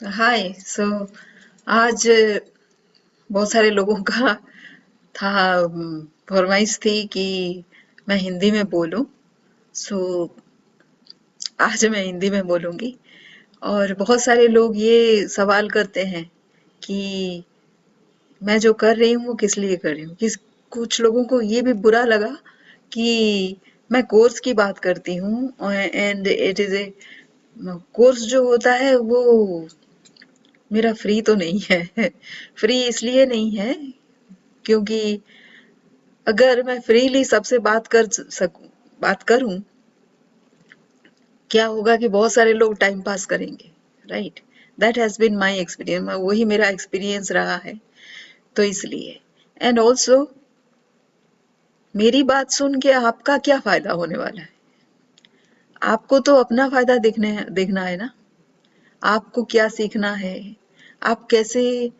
हाय आज बहुत सारे लोगों का था फरमाइश थी कि मैं हिंदी में बोलूं। सो आज मैं हिंदी में बोलूंगी। और बहुत सारे लोग ये सवाल करते हैं कि मैं जो कर रही हूँ वो किस लिए कर रही हूँ। कुछ लोगों को ये भी बुरा लगा कि मैं कोर्स की बात करती हूँ and it is a course जो होता है वो मेरा फ्री तो नहीं है। फ्री इसलिए नहीं है क्योंकि अगर मैं फ्रीली सबसे बात करूं, क्या होगा कि बहुत सारे लोग टाइम पास करेंगे। Right, that has been my experience, वही मेरा एक्सपीरियंस रहा है। तो इसलिए एंड ऑल्सो मेरी बात सुन के आपका क्या फायदा होने वाला है? आपको तो अपना फायदा देखना है ना। आपको क्या सीखना है, आप कैसे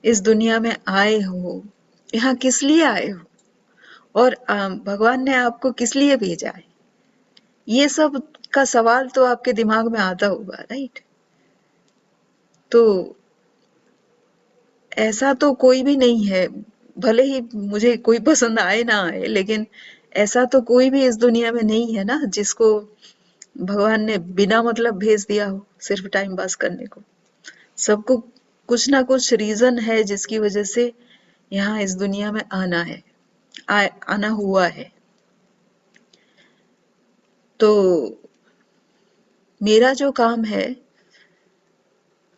इस दुनिया में आए हो, यहाँ किस लिए आए हो, और भगवान ने आपको किस लिए भेजा है। ये सब का सवाल तो आपके दिमाग में आता होगा, राइट? तो ऐसा तो कोई भी नहीं है, भले ही मुझे कोई पसंद आए ना आए, लेकिन ऐसा तो कोई भी इस दुनिया में नहीं है ना जिसको भगवान ने बिना मतलब भेज दिया हो सिर्फ टाइम पास करने को। सबको कुछ ना कुछ रीजन है जिसकी वजह से यहाँ इस दुनिया में आना हुआ है। तो मेरा जो काम है,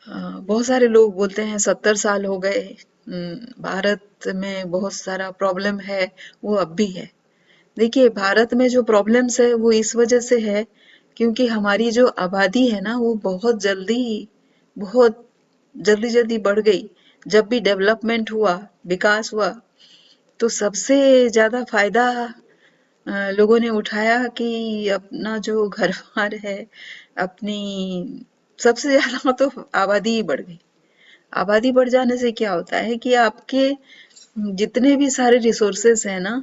बहुत सारे लोग बोलते हैं 70 साल हो गए, भारत में बहुत सारा प्रॉब्लम है। वो अब भी है। देखिए, भारत में जो प्रॉब्लम्स है वो इस वजह से है क्योंकि हमारी जो आबादी है ना वो बहुत जल्दी जल्दी बढ़ गई। जब भी डेवलपमेंट हुआ, विकास हुआ, तो सबसे ज्यादा फायदा लोगों ने उठाया कि अपना जो घर बार है, अपनी सबसे ज्यादा तो आबादी ही बढ़ गई। आबादी बढ़ जाने से क्या होता है कि आपके जितने भी सारे रिसोर्सेस हैं ना,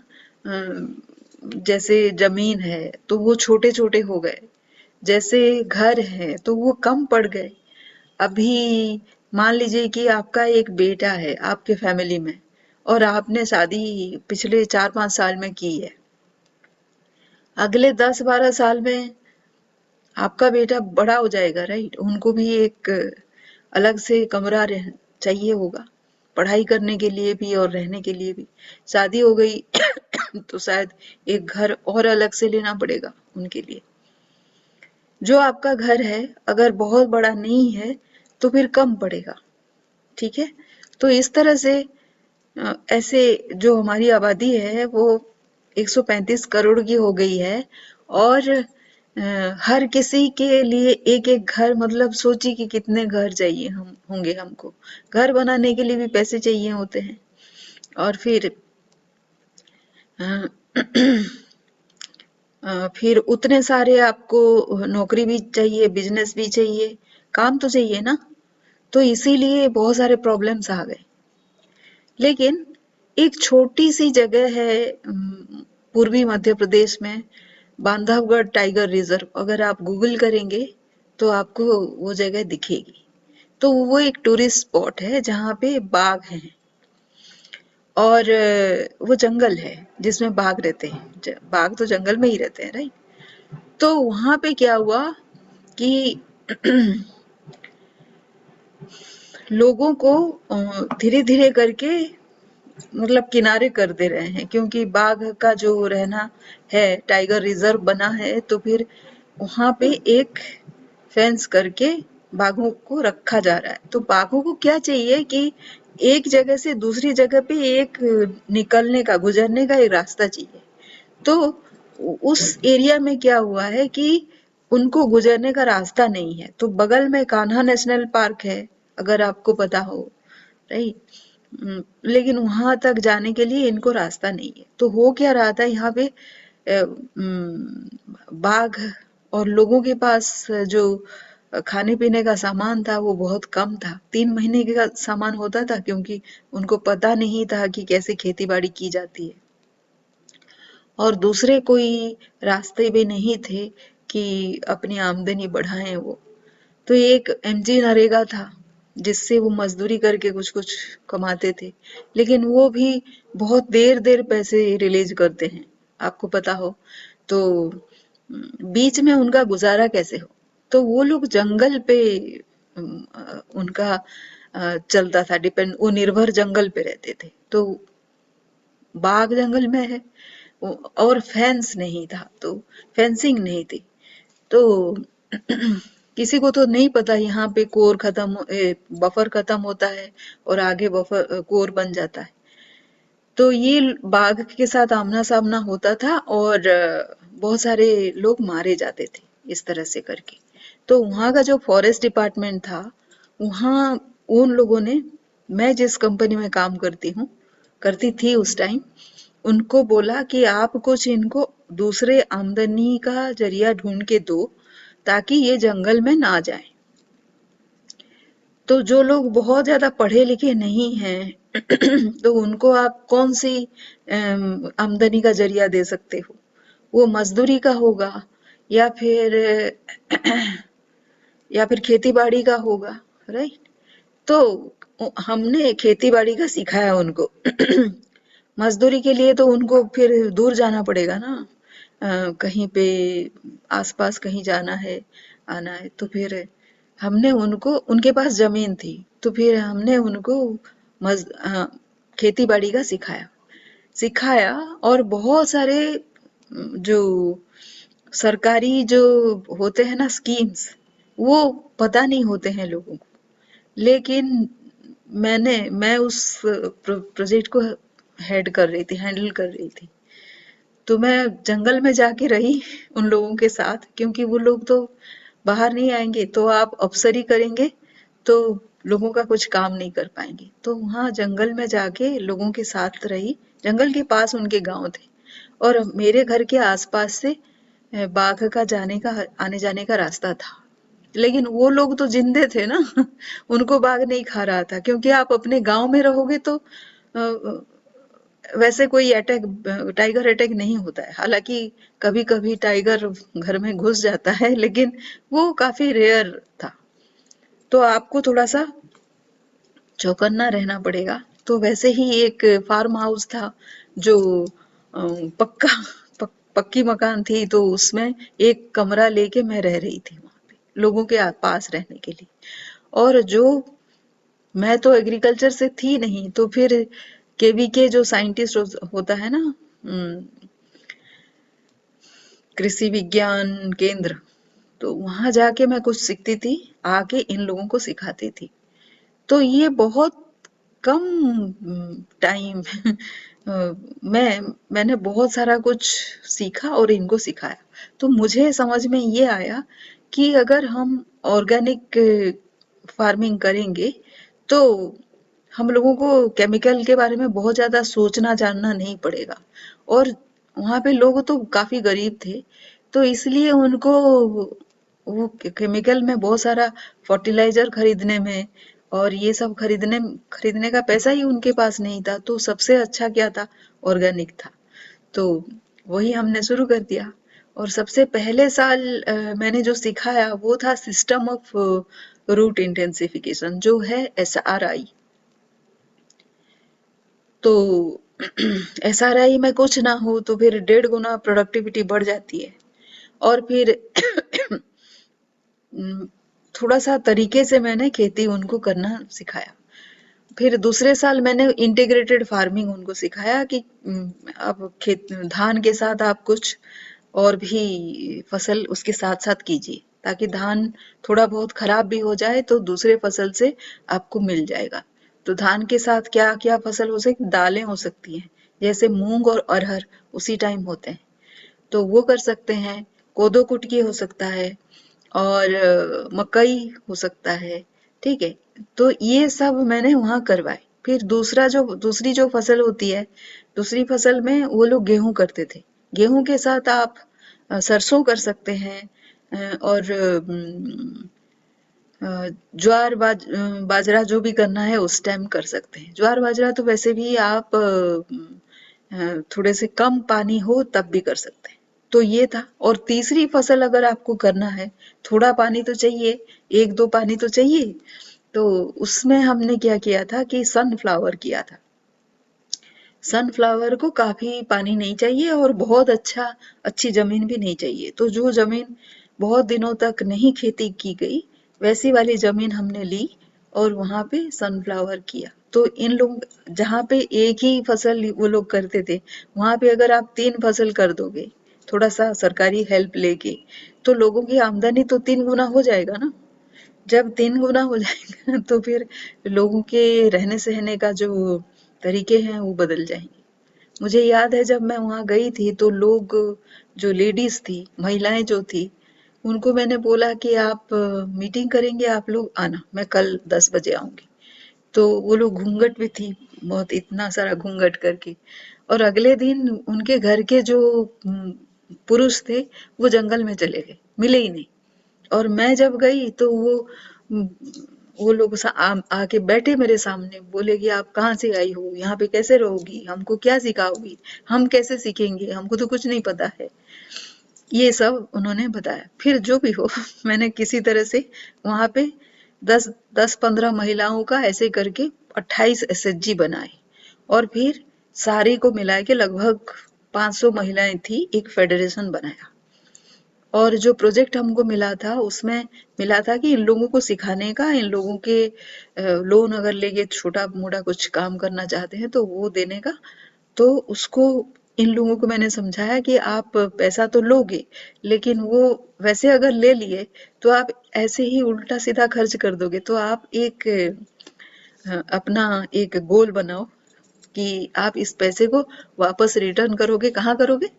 जैसे जमीन है तो वो छोटे छोटे हो गए, जैसे घर है तो वो कम पड़ गए। अभी मान लीजिए कि आपका एक बेटा है आपके फैमिली में, और आपने शादी पिछले 4-5 साल में की है। अगले 10-12 साल में आपका बेटा बड़ा हो जाएगा, राइट? उनको भी एक अलग से चाहिए होगा, पढ़ाई करने के लिए भी और रहने के लिए भी। शादी हो गई तो शायद एक घर और अलग से लेना पड़ेगा उनके लिए। जो आपका घर है अगर बहुत बड़ा नहीं है तो फिर कम पड़ेगा। ठीक है? तो इस तरह से ऐसे जो हमारी आबादी है वो 135 करोड़ की हो गई है। और हर किसी के लिए एक एक घर, मतलब सोचिए कि कितने घर चाहिए हम होंगे हमको। घर बनाने के लिए भी पैसे चाहिए होते हैं। और अ, फिर उतने सारे आपको नौकरी भी चाहिए, बिजनेस भी चाहिए, काम तो चाहिए ना। तो इसीलिए बहुत सारे प्रॉब्लम्स आ गए। लेकिन एक छोटी सी जगह है पूर्वी मध्य प्रदेश में, बांधवगढ़ टाइगर रिजर्व। अगर आप गूगल करेंगे तो आपको वो जगह दिखेगी। तो वो एक टूरिस्ट स्पॉट है जहाँ पे बाघ हैं, और वो जंगल है जिसमें बाघ रहते हैं। बाघ तो जंगल में ही रहते हैं, राइट? तो वहां पे क्या हुआ कि लोगों को धीरे धीरे करके मतलब किनारे कर दे रहे हैं, क्योंकि बाघ का जो रहना है, टाइगर रिजर्व बना है, तो फिर वहां पे एक फेंस करके बाघों को रखा जा रहा है। तो बाघों को क्या चाहिए कि एक जगह से दूसरी जगह पे एक निकलने का, गुजरने का एक रास्ता चाहिए। तो उस एरिया में क्या हुआ है कि उनको गुजरने का रास्ता नहीं है। तो बगल में कान्हा नेशनल पार्क है, अगर आपको पता हो, राइट? लेकिन वहां तक जाने के लिए इनको रास्ता नहीं है। तो हो क्या रहा था यहाँ पे, बाघ और लोगों के पास जो खाने पीने का सामान था वो बहुत कम था। 3 महीने का सामान होता था क्योंकि उनको पता नहीं था कि कैसे खेती बाड़ी की जाती है, और दूसरे कोई रास्ते भी नहीं थे कि अपनी आमदनी बढ़ाएं वो। तो एक एमजी नरेगा था, जिससे वो मजदूरी करके कुछ कुछ कमाते थे, लेकिन वो भी बहुत देर देर पैसे रिलीज करते हैं, आपको पता हो तो बीच में उनका गुजारा कैसे हो। तो वो लोग जंगल पे उनका चलता था, डिपेंड, वो निर्भर जंगल पे रहते थे। तो बाग जंगल में है, और फेंस नहीं था, तो फेंसिंग नहीं थी, तो किसी को तो नहीं पता यहाँ पे कोर खत्म, बफर खत्म होता है और आगे बफर कोर बन जाता है। तो ये बाघ के साथ आमना सामना होता था और बहुत सारे लोग मारे जाते थे इस तरह से करके। तो वहाँ का जो फॉरेस्ट डिपार्टमेंट था, वहाँ उन लोगों ने, मैं जिस कंपनी में काम करती थी उस टाइम, उनको बोला कि आप कुछ इनको दूसरे आमदनी का जरिया ढूंढ के दो ताकि ये जंगल में ना जाए। तो जो लोग बहुत ज्यादा पढ़े लिखे नहीं हैं तो उनको आप कौन सी आमदनी का जरिया दे सकते हो? वो मजदूरी का होगा, या फिर या फिर खेती बाड़ी का होगा, राइट? तो हमने खेती बाड़ी का सिखाया उनको। मजदूरी के लिए तो उनको फिर दूर जाना पड़ेगा ना, कहीं पे आसपास कहीं जाना है, आना है, तो फिर हमने उनको, उनके पास जमीन थी, तो फिर हमने उनको खेती बाड़ी का सिखाया सिखाया और बहुत सारे जो सरकारी जो होते हैं ना स्कीम्स, वो पता नहीं होते हैं लोगों को। लेकिन मैं उस प्रोजेक्ट को हेड कर रही थी, हैंडल कर रही थी। तो मैं जंगल में जाके रही उन लोगों के साथ, क्योंकि वो लोग तो बाहर नहीं आएंगे, तो आप अफसरी करेंगे तो लोगों का कुछ काम नहीं कर पाएंगे। तो वहां जंगल में जाके लोगों के साथ रही, जंगल के पास उनके गांव थे और मेरे घर के आसपास से बाघ का आने जाने का रास्ता था। लेकिन वो लोग तो जिंदे थे ना उनको बाघ नहीं खा रहा था, क्योंकि आप अपने गांव में रहोगे तो वैसे कोई अटैक, टाइगर अटैक नहीं होता है। हालांकि कभी कभी टाइगर घर में घुस जाता है, लेकिन वो काफी रेयर था। तो आपको थोड़ा सा चौकन्ना रहना पड़ेगा। तो वैसे ही एक फार्म हाउस था जो पक्का पक्की मकान थी, तो उसमें एक कमरा लेके मैं रह रही थी वहां पे लोगों के पास रहने के लिए। और जो, मैं तो एग्रीकल्चर से थी नहीं, तो फिर केवीके जो साइंटिस्ट होता है ना, कृषि विज्ञान केंद्र, तो वहां जाके मैं कुछ सीखती थी, आके इन लोगों को सिखाती थी। तो ये बहुत कम टाइम मैंने बहुत सारा कुछ सीखा और इनको सिखाया। तो मुझे समझ में ये आया कि अगर हम ऑर्गेनिक फार्मिंग करेंगे तो हम लोगों को केमिकल के बारे में बहुत ज्यादा सोचना जानना नहीं पड़ेगा। और वहां पे लोग तो काफी गरीब थे, तो इसलिए उनको वो केमिकल में बहुत सारा फर्टिलाइजर खरीदने में और ये सब खरीदने का पैसा ही उनके पास नहीं था। तो सबसे अच्छा क्या था? ऑर्गेनिक था। तो वही हमने शुरू कर दिया। और सबसे पहले साल मैंने जो सिखाया वो था सिस्टम ऑफ रूट इंटेंसिफिकेशन, जो है SRI। तो SRI में कुछ ना हो तो फिर 1.5 गुना प्रोडक्टिविटी बढ़ जाती है। और फिर थोड़ा सा तरीके से मैंने खेती उनको करना सिखाया। फिर दूसरे साल मैंने इंटीग्रेटेड फार्मिंग उनको सिखाया कि अब खेत धान के साथ आप कुछ और भी फसल उसके साथ साथ कीजिए, ताकि धान थोड़ा बहुत खराब भी हो जाए तो दूसरे फसल से आपको मिल जाएगा। तो धान के साथ क्या क्या फसल हो सकती? दालें हो सकती हैं, जैसे मूंग और अरहर उसी टाइम होते हैं, तो वो कर सकते हैं। कोदो कुटकी हो सकता है और मकई हो सकता है, ठीक है। तो ये सब मैंने वहां करवाए। फिर दूसरी जो फसल होती है, दूसरी फसल में वो लोग गेहूं करते थे। गेहूं के साथ आप सरसों कर सकते हैं, और बाजरा जो भी करना है उस टाइम कर सकते हैं। ज्वार बाजरा तो वैसे भी आप थोड़े से कम पानी हो तब भी कर सकते हैं। तो ये था। और तीसरी फसल अगर आपको करना है, थोड़ा पानी तो चाहिए, 1-2 पानी तो चाहिए, तो उसमें हमने क्या किया था कि सनफ्लावर किया था। सनफ्लावर को काफी पानी नहीं चाहिए और बहुत अच्छी जमीन भी नहीं चाहिए। तो जो जमीन बहुत दिनों तक नहीं खेती की गई, वैसी वाली जमीन हमने ली और वहां पे सनफ्लावर किया। तो इन लोग जहाँ पे एक ही फसल वो लोग करते थे, वहां पे अगर आप 3 फसल कर दोगे, थोड़ा सा सरकारी हेल्प लेके, तो लोगों की आमदनी तो 3 गुना हो जाएगा ना। जब 3 गुना हो जाएगा तो फिर लोगों के रहने सहने का जो तरीके हैं वो बदल जाएंगे। मुझे याद है जब मैं वहां गई थी तो लोग, जो लेडीज थी, महिलाएं जो थी, उनको मैंने बोला कि आप मीटिंग करेंगे, आप लोग आना, मैं कल 10 बजे आऊंगी। तो वो लोग घूंघट भी थी, बहुत इतना सारा घूंघट करके। और अगले दिन उनके घर के जो पुरुष थे वो जंगल में चले गए, मिले ही नहीं। और मैं जब गई तो वो लोग आके बैठे मेरे सामने, बोले कि आप कहाँ से आई हो, यहाँ पे कैसे रहोगी, हमको क्या सिखाओगी, हम कैसे सीखेंगे, हमको तो कुछ नहीं पता है। ये सब उन्होंने बताया। फिर जो भी हो मैंने किसी तरह से वहां पे 10-15 महिलाओं का ऐसे करके 28 एसएचजी बनाए और फिर सारी को मिला के लगभग 500 महिलाएं थी, एक फेडरेशन बनाया। और जो प्रोजेक्ट हमको मिला था उसमें मिला था कि इन लोगों को सिखाने का, इन लोगों के लोन अगर लेके छोटा मोटा कुछ काम करना चाहते हैं तो वो देने का। तो उसको इन लोगों को मैंने समझाया कि आप पैसा तो लोगे, लेकिन वो वैसे अगर ले लिए तो आप ऐसे ही उल्टा सीधा खर्च कर दोगे। तो आप एक अपना एक गोल बनाओ कि आप इस पैसे को वापस रिटर्न करोगे। कहाँ करोगे?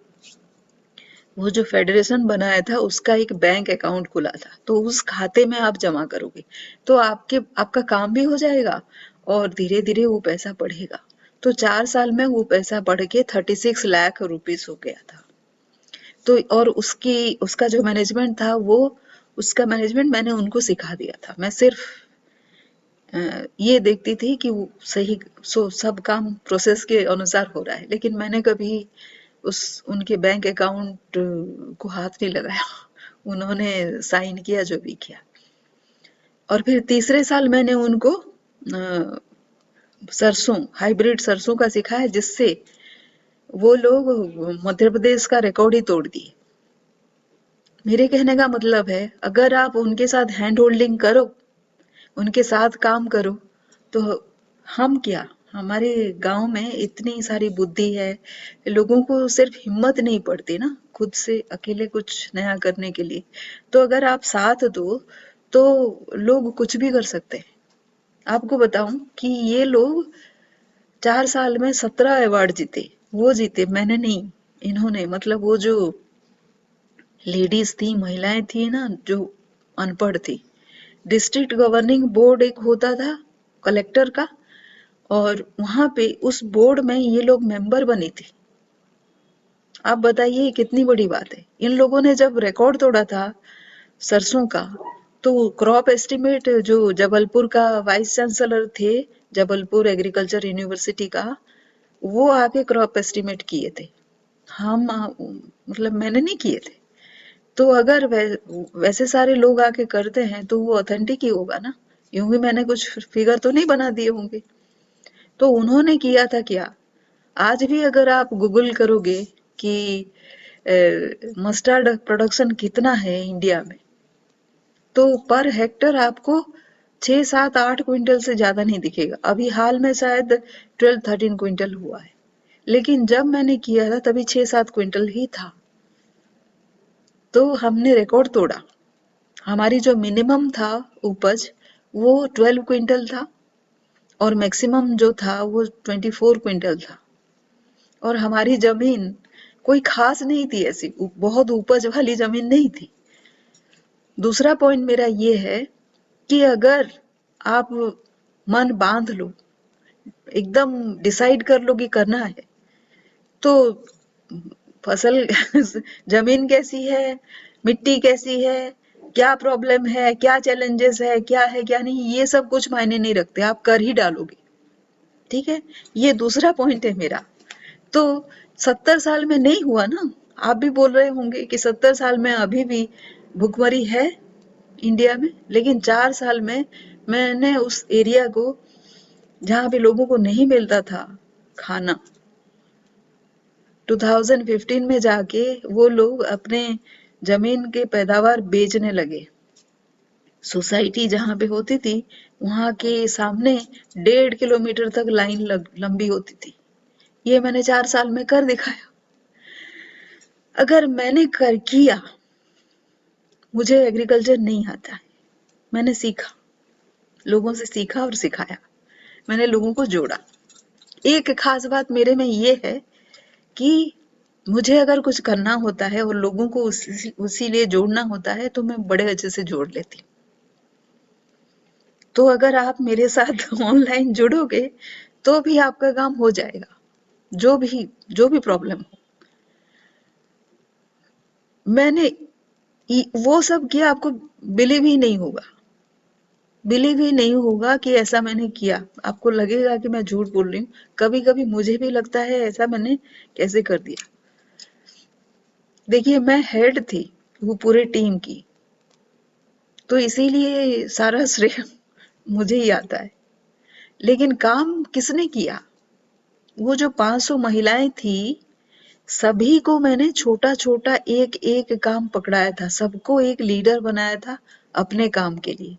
वो जो फेडरेशन बनाया था उसका एक बैंक अकाउंट खुला था, तो उस खाते में आप जमा करोगे तो आपका काम भी हो जाएगा और धीरे धीरे वो पैसा बढ़ेगा। तो 4 साल में वो पैसा बढ़ के 36 लाख रुपीस हो गया था। तो और उसका जो मैनेजमेंट था, वो उसका मैनेजमेंट मैंने उनको सिखा दिया था। मैं सिर्फ ये देखती थी कि वो सही सब काम प्रोसेस के अनुसार हो रहा है, लेकिन मैंने कभी उस उनके बैंक अकाउंट को हाथ नहीं लगाया। उन्होंने साइन किया जो भी किया। और फिर तीसरे साल मैंने उनको सरसों, हाइब्रिड सरसों का सिखाया, जिससे वो लोग मध्य प्रदेश का रिकॉर्ड ही तोड़ दिए। मेरे कहने का मतलब है, अगर आप उनके साथ हैंड होल्डिंग करो, उनके साथ काम करो, तो हम क्या, हमारे गांव में इतनी सारी बुद्धि है, लोगों को सिर्फ हिम्मत नहीं पड़ती ना खुद से अकेले कुछ नया करने के लिए। तो अगर आप साथ दो तो लोग कुछ भी कर सकते हैं। आपको बताऊं कि ये लोग 4 साल में 17 अवार्ड जीते। वो जीते, मैंने नहीं, इन्होंने। मतलब वो जो लेडीज थी, महिलाएं थी ना, जो अनपढ़ थी, डिस्ट्रिक्ट गवर्निंग बोर्ड एक होता था कलेक्टर का, और वहां पे उस बोर्ड में ये लोग मेंबर बनी थी। आप बताइए कितनी बड़ी बात है। इन लोगों ने जब रिकॉर्ड तोड़ा था सरसों का, तो क्रॉप एस्टिमेट जो जबलपुर का वाइस चांसलर थे, जबलपुर एग्रीकल्चर यूनिवर्सिटी का, वो आके क्रॉप एस्टिमेट किए थे। हम मतलब मैंने नहीं किए थे। तो अगर वैसे सारे लोग आके करते हैं तो वो ऑथेंटिक ही होगा ना। यूं भी मैंने कुछ फिगर तो नहीं बना दिए होंगे। तो उन्होंने किया था क्या? आज भी अगर आप गूगल करोगे कि मस्टर्ड प्रोडक्शन कितना है इंडिया में, तो पर हेक्टर आपको 6-7-8 क्विंटल से ज्यादा नहीं दिखेगा। अभी हाल में शायद 12-13 क्विंटल हुआ है, लेकिन जब मैंने किया था तभी 6-7 क्विंटल ही था। तो हमने रिकॉर्ड तोड़ा। हमारी जो मिनिमम था उपज, वो 12 क्विंटल था और मैक्सिमम जो था वो 24 क्विंटल था। और हमारी जमीन कोई खास नहीं थी, ऐसी बहुत उपज वाली जमीन नहीं थी। दूसरा पॉइंट मेरा ये है कि अगर आप मन बांध लो, एकदम डिसाइड कर लो कि करना है, तो फसल जमीन कैसी है, मिट्टी कैसी है, क्या प्रॉब्लम है, क्या चैलेंजेस है क्या नहीं, ये सब कुछ मायने नहीं रखते, आप कर ही डालोगे। ठीक है, ये दूसरा पॉइंट है मेरा। तो 70 साल में नहीं हुआ ना। आप भी बोल रहे होंगे कि 70 साल में अभी भी भुखमरी है इंडिया में, लेकिन 4 साल में मैंने उस एरिया को, जहाँ पे लोगों को नहीं मिलता था खाना, 2015 में जाके वो लोग अपने जमीन के पैदावार बेचने लगे। सोसाइटी जहाँ पे होती थी वहां के सामने 1.5 किलोमीटर तक लाइन लंबी होती थी। ये मैंने 4 साल में कर दिखाया। अगर मैंने कर किया, मुझे एग्रीकल्चर नहीं आता है, मैंने सीखा, लोगों से सीखा और सिखाया, मैंने लोगों को जोड़ा। एक खास बात मेरे में ये है कि मुझे अगर कुछ करना होता है और लोगों को उसी लिए जोड़ना होता है तो मैं बड़े अच्छे से जोड़ लेती हूँ। तो अगर आप मेरे साथ ऑनलाइन जुड़ोगे तो भी आपका काम हो जाएगा, जो भी प्रॉब्लम हो। मैंने वो सब किया, आपको बिलीव ही नहीं होगा, बिलीव ही नहीं होगा कि ऐसा मैंने किया। आपको लगेगा कि मैं झूठ बोल रही हूँ, कभी कभी मुझे भी लगता है ऐसा मैंने कैसे कर दिया। देखिए, मैं हेड थी वो पूरे टीम की, तो इसीलिए सारा श्रेय मुझे ही आता है। लेकिन काम किसने किया? वो जो 500 महिलाएं थी, सभी को मैंने छोटा छोटा एक एक काम पकड़ाया था, सबको एक लीडर बनाया था अपने काम के लिए।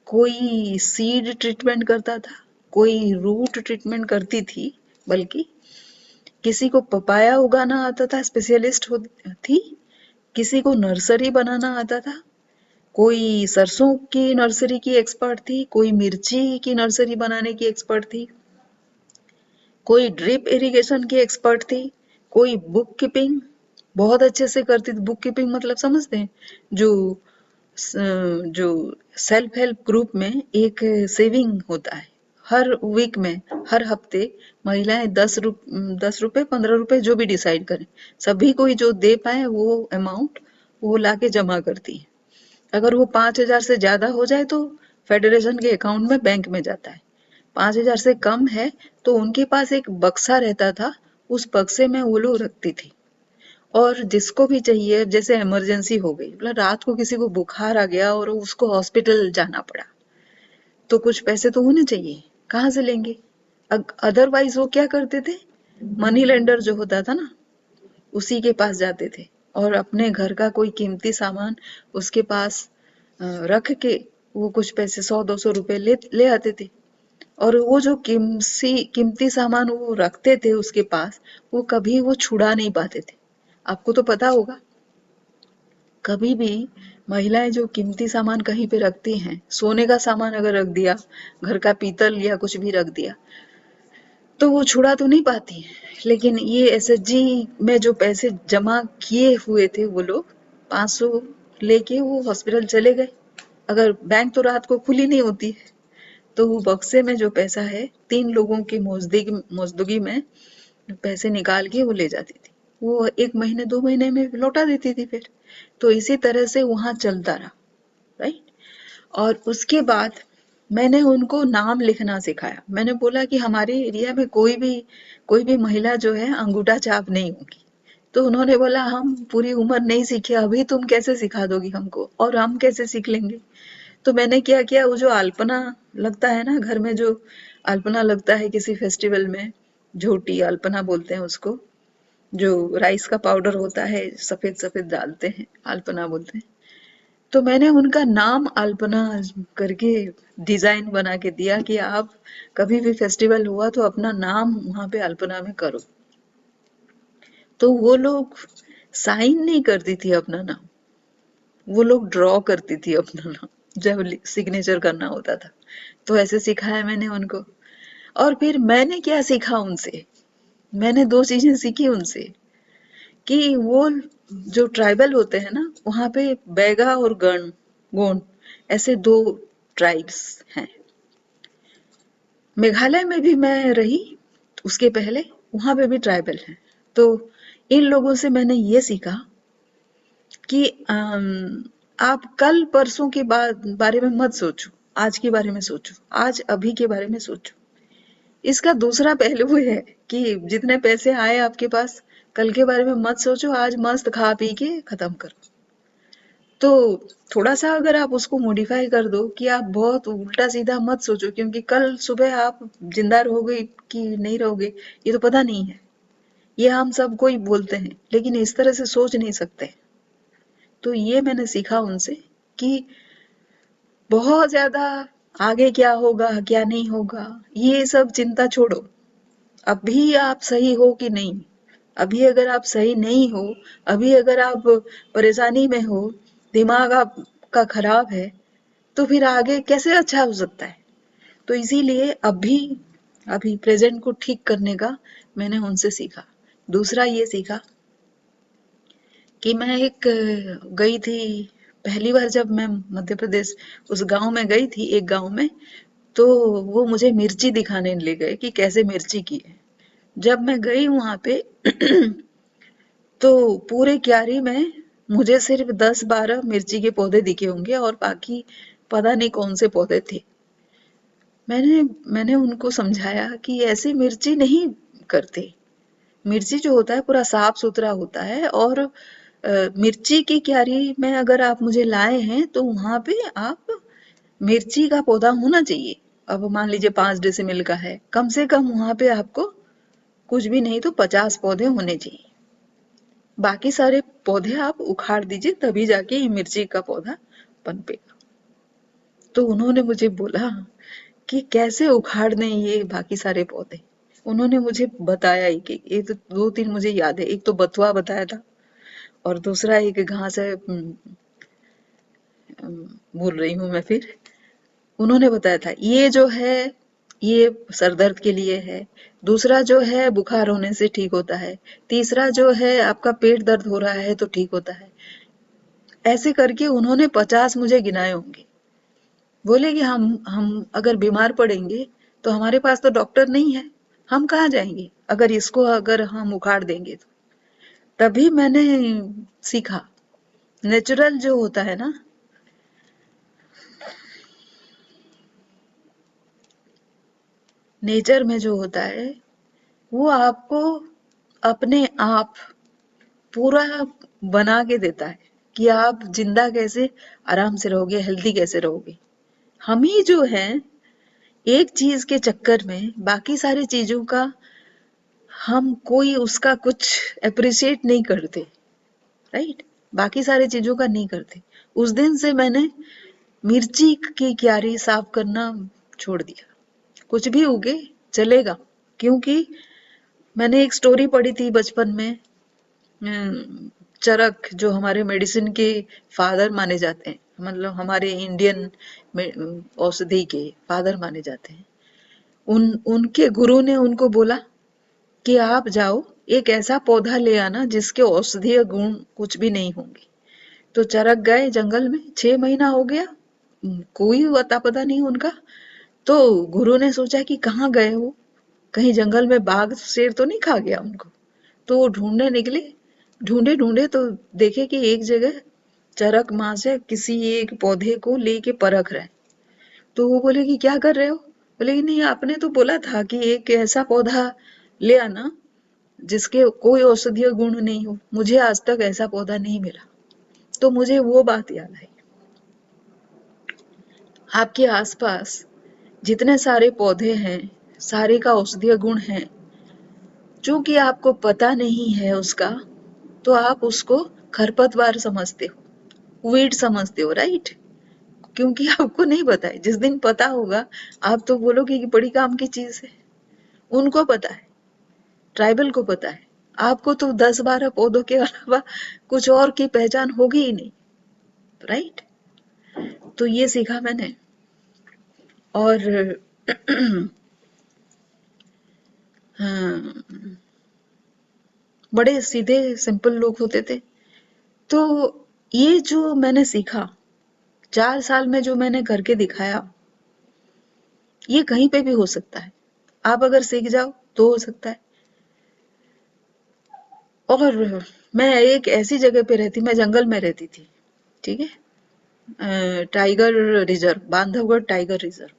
कोई सीड ट्रीटमेंट करता था, कोई रूट ट्रीटमेंट करती थी, बल्कि किसी को पपाया उगाना आता था, स्पेशलिस्ट थी, किसी को नर्सरी बनाना आता था, कोई सरसों की नर्सरी की एक्सपर्ट थी, कोई मिर्ची की नर्सरी बनाने की एक्सपर्ट थी, कोई ड्रिप इरिगेशन की एक्सपर्ट थी, कोई बुक कीपिंग बहुत अच्छे से करती थी। बुक कीपिंग मतलब समझते हैं? जो जो सेल्फ हेल्प ग्रुप में एक सेविंग होता है, हर वीक में, हर हफ्ते महिलाएं 10 रुपए 15 रुपए जो भी डिसाइड करें, सभी को जो दे पाए वो अमाउंट वो लाके जमा करती है। अगर वो 5,000 से ज्यादा हो जाए तो फेडरेशन के अकाउंट में, बैंक में जाता है। 5,000 से कम है तो उनके पास एक बक्सा रहता था, उस बक्से में वो लोग रखती थी। और जिसको भी चाहिए, जैसे इमरजेंसी हो गई, मतलब रात को किसी को बुखार आ गया और उसको हॉस्पिटल जाना पड़ा, तो कुछ पैसे तो होने चाहिए, कहाँ से लेंगे? अदरवाइज वो क्या करते थे, मनी लेंडर जो होता था ना, उसी के पास जाते थे और अपने घर का कोई कीमती सामान उसके पास रख के वो कुछ पैसे 100-200 रुपए ले ले आते थे। और वो जो कीमती सामान वो रखते थे उसके पास, वो कभी वो छुड़ा नहीं पाते थे। आपको तो पता होगा, कभी भी महिलाएं जो कीमती सामान कहीं पे रखती हैं, सोने का सामान अगर रख दिया, घर का पीतल या कुछ भी रख दिया, तो वो छुड़ा तो नहीं पाती। लेकिन ये एसएचजी में जो पैसे जमा किए हुए थे वो लोग, 500 लेके वो हॉस्पिटल चले गए। अगर बैंक तो रात को खुली नहीं होती है, तो वो बक्से में जो पैसा है, 3 लोगों की मौजूदगी में पैसे निकाल के वो ले जाती थी। वो 1 महीने 2 महीने में लौटा देती थी फिर। तो इसी तरह से वहां चलता रहा, राइट। और उसके बाद मैंने उनको नाम लिखना सिखाया। मैंने बोला कि हमारे एरिया में कोई भी महिला जो है अंगूठा छाप नहीं होगी। तो उन्होंने बोला, हम पूरी उम्र नहीं सीखे, अभी तुम कैसे सिखा दोगी हमको, और हम कैसे सीख लेंगे? तो मैंने क्या किया, वो जो अल्पना लगता है ना घर में, जो अल्पना लगता है किसी फेस्टिवल में, झोटी अल्पना बोलते हैं उसको, जो राइस का पाउडर होता है, सफेद सफेद डालते हैं, अल्पना बोलते हैं। तो मैंने उनका नाम अल्पना करके डिजाइन बना के दिया कि आप कभी भी फेस्टिवल हुआ तो अपना नाम वहां पे अल्पना में करो। तो वो लोग साइन नहीं करती थी अपना नाम, वो लोग ड्रॉ करती थी अपना नाम जब सिग्नेचर करना होता था। तो ऐसे सिखाया मैंने उनको। और फिर मैंने क्या सीखा उनसे, मैंने 2 चीजें सीखी उनसे, कि वो जो ट्राइबल होते हैं ना, वहां पे बैगा और गोंड ऐसे 2 ट्राइब्स हैं। मेघालय में भी मैं रही उसके पहले, वहां पे भी ट्राइबल हैं। तो इन लोगों से मैंने ये सीखा कि आप कल परसों के बारे में मत सोचो, आज के बारे में सोचो, आज अभी के बारे में सोचो। इसका दूसरा पहलू है कि जितने पैसे आए आपके पास, कल के बारे में मत सोचो, आज मस्त खा पी के खत्म करो। तो थोड़ा सा अगर आप उसको मॉडिफाई कर दो कि आप बहुत उल्टा सीधा मत सोचो, क्योंकि कल सुबह आप जिंदा रहोगे कि नहीं रहोगे ये तो पता नहीं है। ये हम सब कोई बोलते हैं, लेकिन इस तरह से सोच नहीं सकते। तो ये मैंने सीखा उनसे कि बहुत ज्यादा आगे क्या होगा क्या नहीं होगा ये सब चिंता छोड़ो। अभी आप सही हो कि नहीं, अभी अगर आप सही नहीं हो, अभी अगर आप परेशानी में हो, दिमाग आपका खराब है, तो फिर आगे कैसे अच्छा हो सकता है। तो इसीलिए अभी अभी प्रेजेंट को ठीक करने का मैंने उनसे सीखा। दूसरा ये सीखा कि मैं एक गई थी, पहली बार जब मैं मध्य प्रदेश उस गांव में गई थी, एक गांव में, तो वो मुझे मिर्ची दिखाने ले गए कि कैसे मिर्ची की है। जब मैं गई वहां पे तो पूरे क्यारी में मुझे सिर्फ 10-12 मिर्ची के पौधे दिखे होंगे और बाकी पता नहीं कौन से पौधे थे। मैंने मैंने उनको समझाया कि ऐसी मिर्ची नहीं करते। मिर्ची जो होता है पूरा साफ सुथरा होता है, और मिर्ची की क्यारी में अगर आप मुझे लाए हैं तो वहां पे आप मिर्ची का पौधा होना चाहिए। अब मान लीजिए 5 डेसिमल का है, कम से कम वहां पे आपको कुछ भी नहीं तो 50 पौधे होने चाहिए। बाकी सारे पौधे आप उखाड़ दीजिए, तभी जाके ये मिर्ची का पौधा पनपेगा। तो उन्होंने मुझे बोला कि कैसे उखाड़ दें ये बाकी सारे पौधे। उन्होंने मुझे बताया ही कि एक तो 2-3 मुझे याद है, एक तो बथुआ बताया था और दूसरा एक घास है, भूल रही हूँ मैं फिर। उन्होंने बताया था ये जो है ये सर दर्द के लिए है, दूसरा जो है बुखार होने से ठीक होता है, तीसरा जो है आपका पेट दर्द हो रहा है तो ठीक होता है। ऐसे करके उन्होंने 50 मुझे गिनाए होंगे। बोले कि हम अगर बीमार पड़ेंगे तो हमारे पास तो डॉक्टर नहीं है, हम कहाँ जाएंगे अगर इसको अगर हम उखाड़ देंगे तो। तभी मैंने सीखा नेचुरल जो होता है ना, नेचर में जो होता है वो आपको अपने आप पूरा बना के देता है कि आप जिंदा कैसे आराम से रहोगे, हेल्दी कैसे रहोगे। हम ही जो है एक चीज के चक्कर में बाकी सारी चीजों का हम कोई उसका कुछ अप्रिशिएट नहीं करते, राइट। बाकी सारी चीजों का नहीं करते। उस दिन से मैंने मिर्ची की क्यारी साफ करना छोड़ दिया। कुछ भी उगे चलेगा, क्योंकि मैंने एक स्टोरी पढ़ी थी बचपन में। चरक जो हमारे मेडिसिन के फादर माने जाते हैं, मतलब हमारे इंडियन औषधि के फादर माने जाते हैं, उन उनके गुरु ने उनको बोला कि आप जाओ एक ऐसा पौधा ले आना जिसके औषधीय गुण कुछ भी नहीं होंगे। तो चरक गए जंगल में, 6 महीना हो गया, कोई अता पता नहीं उनका। तो गुरु ने सोचा कि कहाँ गए वो, कहीं जंगल में बाघ शेर तो नहीं खा गया उनको। तो वो ढूंढने निकले, ढूंढे ढूंढे तो देखे कि एक जगह चरक माँ से किसी एक पौधे को लेके परख रहे हैं। तो वो बोले कि क्या कर रहे हो, बोले कि नहीं आपने तो बोला था कि एक ऐसा पौधा ले आना जिसके कोई औषधीय गुण नहीं हो, मुझे आज तक ऐसा पौधा नहीं मिला। तो मुझे वो बात याद आई, आपके आसपास जितने सारे पौधे हैं सारे का औषधीय गुण है, चूंकि आपको पता नहीं है उसका, तो आप उसको खरपतवार समझते हो, वीड समझते हो, राइट। क्योंकि आपको नहीं पता है, जिस दिन पता होगा आप तो बोलोगे कि बड़ी काम की चीज है। उनको पता है, ट्राइबल को पता है, आपको तो 10-12 पौधों के अलावा कुछ और की पहचान होगी ही नहीं, राइट। तो ये सीखा मैंने। और हाँ, बड़े सीधे सिंपल लोग होते थे। तो ये जो मैंने सीखा 4 साल में, जो मैंने करके दिखाया, ये कहीं पे भी हो सकता है। आप अगर सीख जाओ तो हो सकता है। और मैं एक ऐसी जगह पे रहती, मैं जंगल में रहती थी, ठीक है, tiger reserve, Bandhavgarh tiger reserve.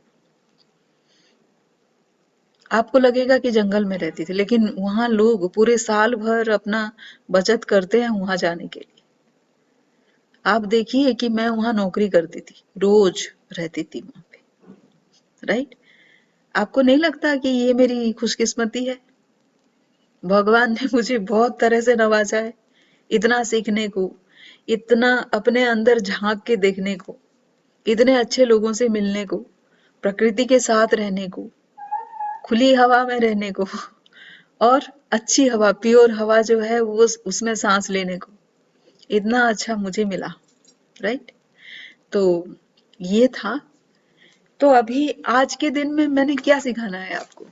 आपको लगेगा कि जंगल में रहती थी, लेकिन वहां लोग पूरे साल भर अपना बचत करते हैं वहां जाने के लिए। आप देखिए कि मैं वहां नौकरी करती थी, रोज रहती थी वहां पे, राइट? आपको नहीं लगता कि ये मेरी खुशकिस्मती है? भगवान ने मुझे बहुत तरह से नवाजा है, इतना सीखने को, इतना अपने अंदर झांक के देखने को, इतने अच्छे लोगों से मिलने को, प्रकृति के साथ रहने को, खुली हवा में रहने को और अच्छी हवा, प्योर हवा जो है वो उसमें सांस लेने को, इतना अच्छा मुझे मिला, राइट? तो ये था। तो अभी आज के दिन में मैंने क्या सिखाना है आपको?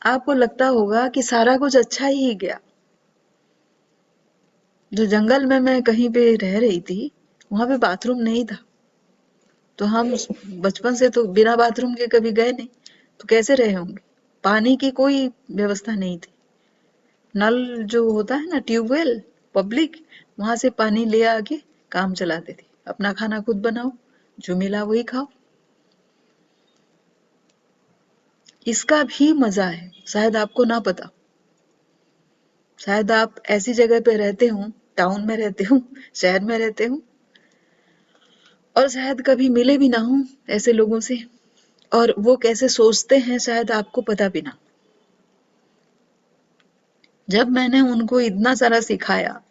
आपको लगता होगा कि सारा कुछ अच्छा ही गया। जो जंगल में मैं कहीं पे रह रही थी, वहां पे बाथरूम नहीं था, तो हम बचपन से तो बिना बाथरूम के कभी गए नहीं, तो कैसे रहे होंगे? पानी की कोई व्यवस्था नहीं थी। नल जो होता है ना, ट्यूबवेल, पब्लिक, वहां से पानी ले आके काम चलाते थे। अपना खाना खुद बनाओ, जो मिला वही खाओ। इसका भी मजा है, शायद आपको ना पता। शायद आप ऐसी जगह पे रहते हो, टाउन में रहते हो, शहर में रहते हो, और शायद कभी मिले भी ना हो ऐसे लोगों से, और वो कैसे सोचते हैं शायद आपको पता भी ना। जब मैंने उनको इतना सारा सिखाया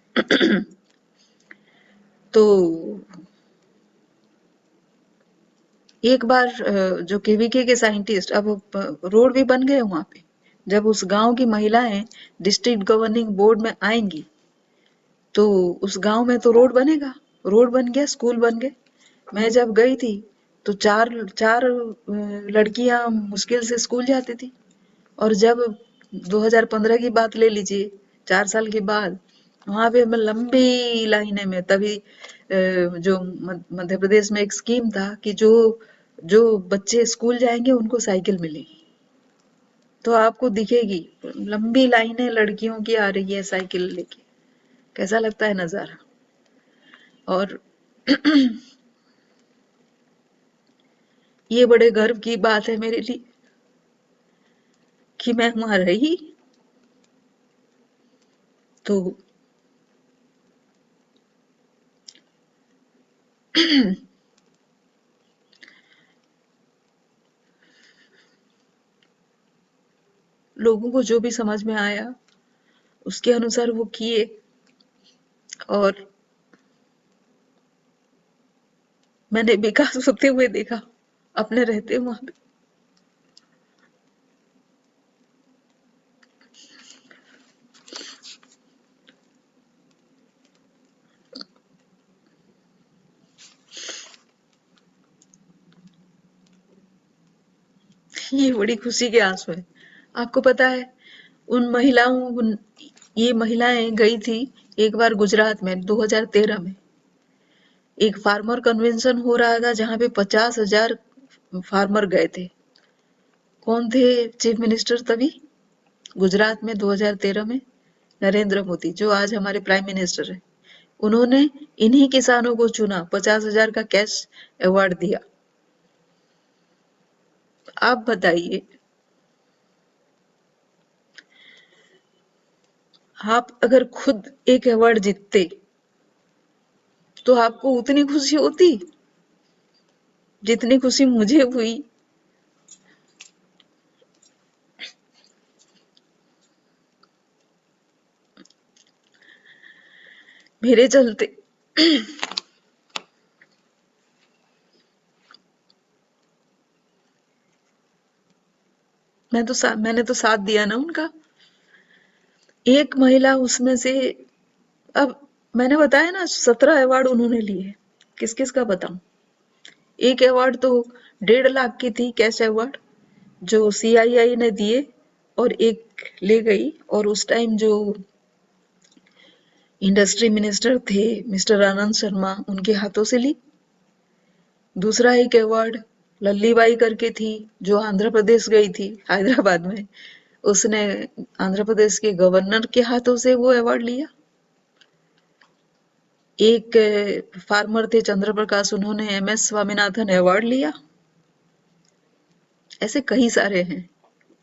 तो एक बार जो केवीके के साइंटिस्ट, अब रोड भी बन गए वहां पे, जब उस गांव की महिलाएं डिस्ट्रिक्ट गवर्निंग बोर्ड में आएंगी तो उस गांव में तो रोड बनेगा। रोड बन गया, स्कूल बन गए। मैं जब गई थी तो चार चार लड़कियां मुश्किल से स्कूल जाती थी। और जब 2015 की बात ले लीजिए, 4 साल के बाद, वहां पे मैं लंबी लाइनें में, तभी जो मध्य प्रदेश में एक स्कीम था कि जो जो बच्चे स्कूल जाएंगे उनको साइकिल मिलेगी, तो आपको दिखेगी लंबी लाइनें लड़कियों की आ रही है साइकिल लेके। कैसा लगता है नजारा? और ये बड़े गर्व की बात है मेरे लिए कि मैं वहां रही। तो लोगों को जो भी समझ में आया उसके अनुसार वो किए, और मैंने विकास होते हुए देखा अपने रहते वहां पे। ये बड़ी खुशी के आंसू है। आपको पता है, उन महिलाओं उन ये महिलाएं गई थी एक बार गुजरात में 2013 में। एक फार्मर कन्वेंशन हो रहा था जहां पे 50,000 फार्मर गए थे। कौन थे चीफ मिनिस्टर तभी गुजरात में 2013 में? नरेंद्र मोदी, जो आज हमारे प्राइम मिनिस्टर हैं। उन्होंने इन्हीं किसानों को चुना, 50,000 का कैश अवार्ड दिया। आप बताइए, आप अगर खुद एक अवार्ड जीतते तो आपको उतनी खुशी होती जितनी खुशी मुझे हुई। मेरे चलते मैंने तो साथ दिया ना उनका। एक महिला उसमें से, अब मैंने बताया ना 17 अवार्ड उन्होंने लिए। किस किस का बताऊं? एक अवार्ड तो 1.5 लाख की थी, कैश अवार्ड, जो सीआईआई ने दिए, और एक ले गई, और उस टाइम जो इंडस्ट्री मिनिस्टर थे मिस्टर आनंद शर्मा, उनके हाथों से ली। दूसरा एक अवार्ड लल्ली बाई करके थी, जो आंध्र प्रदेश गई थी, हैदराबाद में, उसने आंध्र प्रदेश के गवर्नर के हाथों से वो अवार्ड लिया। एक फार्मर थे चंद्र प्रकाश, उन्होंने एमएस स्वामीनाथन अवार्ड लिया। ऐसे कई सारे हैं।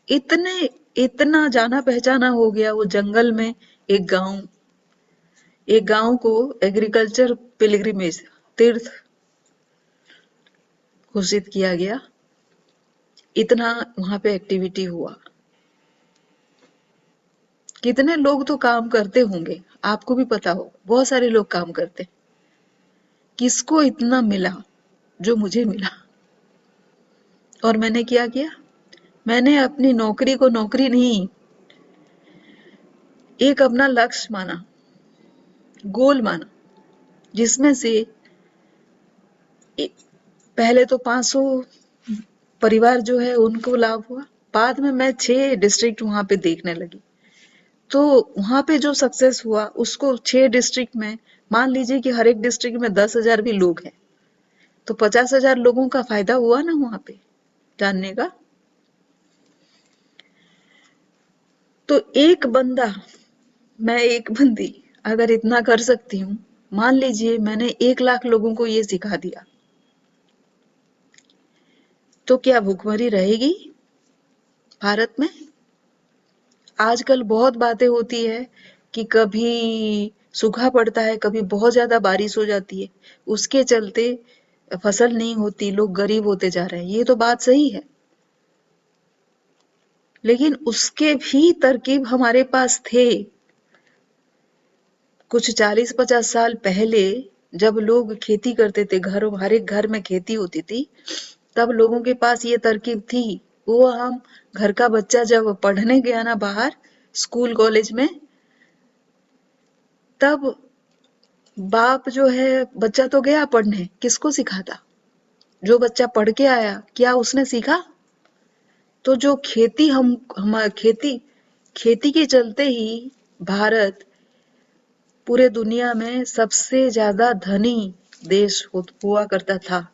इतने इतना जाना पहचाना हो गया वो जंगल में एक गांव, एक गांव को एग्रीकल्चर पिलग्रिमेज तीर्थ घोषित किया गया। इतना वहां पे एक्टिविटी हुआ। कितने लोग तो काम करते होंगे, आपको भी पता हो, बहुत सारे लोग काम करते। किसको इतना मिला जो मुझे मिला? और मैंने क्या किया? मैंने अपनी नौकरी को नौकरी नहीं, एक अपना लक्ष्य माना, गोल माना, जिसमें से पहले तो 500 परिवार जो है उनको लाभ हुआ। बाद में मैं 6 डिस्ट्रिक्ट वहां पे देखने लगी, तो वहां पे जो सक्सेस हुआ उसको 6 डिस्ट्रिक्ट में, मान लीजिए कि हर एक डिस्ट्रिक्ट में 10,000 भी लोग हैं, तो 50,000 लोगों का फायदा हुआ ना वहां पे जानने का। तो एक बंदा, मैं एक बंदी अगर इतना कर सकती हूँ, मान लीजिए मैंने 1 लाख लोगों को ये सिखा दिया, तो क्या भूखमरी रहेगी भारत में? आजकल बहुत बातें होती है कि कभी सूखा पड़ता है, कभी बहुत ज्यादा बारिश हो जाती है, उसके चलते फसल नहीं होती, लोग गरीब होते जा रहे हैं, ये तो बात सही है। लेकिन उसके भी तरकीब हमारे पास थे। कुछ 40-50 साल पहले जब लोग खेती करते थे, हर एक घर में खेती होती थी, तब लोगों के पास ये तरकीब थी। वो हम घर का बच्चा जब पढ़ने गया ना बाहर स्कूल कॉलेज में, तब बाप जो है, बच्चा तो गया पढ़ने, किसको सिखाता? जो बच्चा पढ़ के आया, क्या उसने सीखा? तो जो खेती हम खेती के चलते ही भारत पूरे दुनिया में सबसे ज्यादा धनी देश हुआ करता था।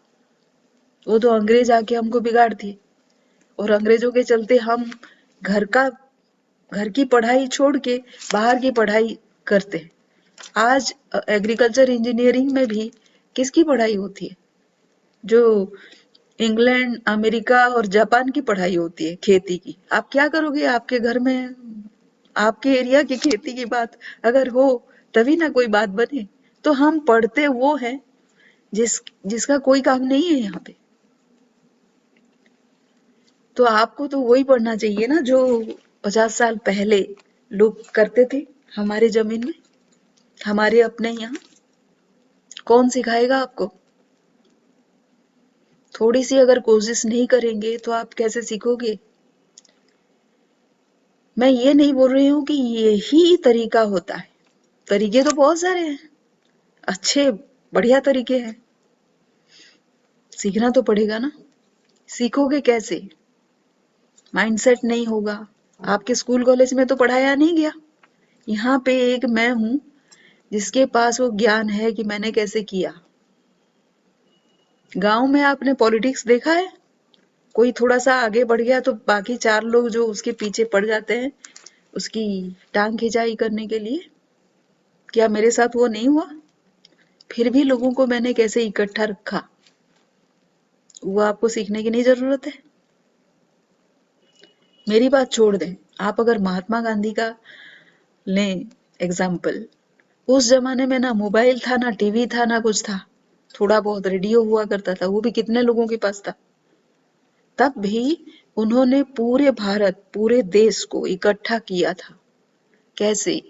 वो तो अंग्रेज आके हमको बिगाड़ दिए, और अंग्रेजों के चलते हम घर का घर की पढ़ाई छोड़ के बाहर की पढ़ाई करते हैं। आज एग्रीकल्चर इंजीनियरिंग में भी किसकी पढ़ाई होती है? जो इंग्लैंड, अमेरिका और जापान की पढ़ाई होती है खेती की। आप क्या करोगे? आपके घर में आपके एरिया की खेती की बात अगर हो तभी ना कोई बात बने। तो हम पढ़ते वो हैं जिसका कोई काम नहीं है यहाँ पे। तो आपको तो वही पढ़ना चाहिए ना जो 50 साल पहले लोग करते थे हमारे जमीन में, हमारे अपने यहाँ। कौन सिखाएगा आपको? थोड़ी सी अगर कोशिश नहीं करेंगे तो आप कैसे सीखोगे? मैं ये नहीं बोल रही हूँ कि यही तरीका होता है, तरीके तो बहुत सारे हैं, अच्छे बढ़िया तरीके हैं, सीखना तो पड़ेगा ना। सीखोगे कैसे? माइंडसेट नहीं होगा। आपके स्कूल कॉलेज में तो पढ़ाया नहीं गया। यहाँ पे एक मैं हूँ जिसके पास वो ज्ञान है कि मैंने कैसे किया। गांव में आपने पॉलिटिक्स देखा है? कोई थोड़ा सा आगे बढ़ गया तो बाकी 4 लोग जो उसके पीछे पड़ जाते हैं उसकी टांग खिंचाई करने के लिए। क्या मेरे साथ वो नहीं हुआ? फिर भी लोगों को मैंने कैसे इकट्ठा रखा, वो आपको सीखने की नहीं जरूरत है। मेरी बात छोड़ दें, आप अगर महात्मा गांधी का लें एग्जाम्पल, उस जमाने में ना मोबाइल था, ना टीवी था, ना कुछ था। थोड़ा बहुत रेडियो हुआ करता था, वो भी कितने लोगों के पास था। तब भी उन्होंने पूरे भारत, पूरे देश को इकट्ठा किया था। कैसे?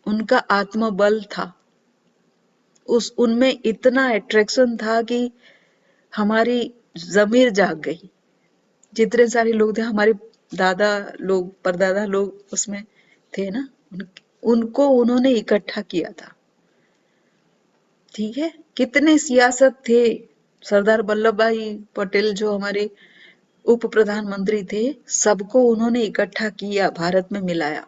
उनका आत्मबल था, उस उनमें इतना अट्रैक्शन था कि हमारी जमीर जाग गई। जितने सारे लोग थे, हमारे दादा लोग, परदादा लोग उसमें थे ना, उनको उन्होंने इकट्ठा किया था। ठीक है, कितने सियासत थे। सरदार वल्लभ भाई पटेल जो हमारे उप प्रधानमंत्री थे, सबको उन्होंने इकट्ठा किया, भारत में मिलाया।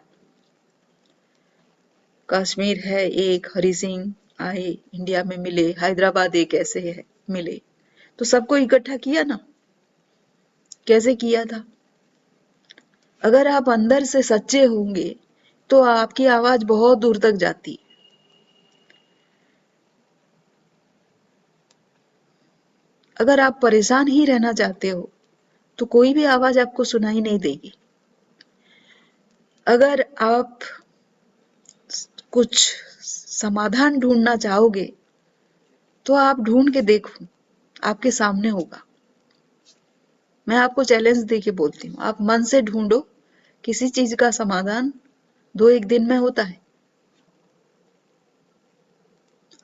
कश्मीर है एक, हरि सिंह आए इंडिया में मिले, हैदराबाद एक ऐसे है मिले, तो सबको इकट्ठा किया ना। कैसे किया था? अगर आप अंदर से सच्चे होंगे तो आपकी आवाज बहुत दूर तक जाती। अगर आप परेशान ही रहना चाहते हो तो कोई भी आवाज आपको सुनाई नहीं देगी। अगर आप कुछ समाधान ढूंढना चाहोगे तो आप ढूंढ के देखो, आपके सामने होगा। मैं आपको चैलेंज दे के बोलती हूँ, आप मन से ढूंढो, किसी चीज का समाधान 2-1 दिन में होता है।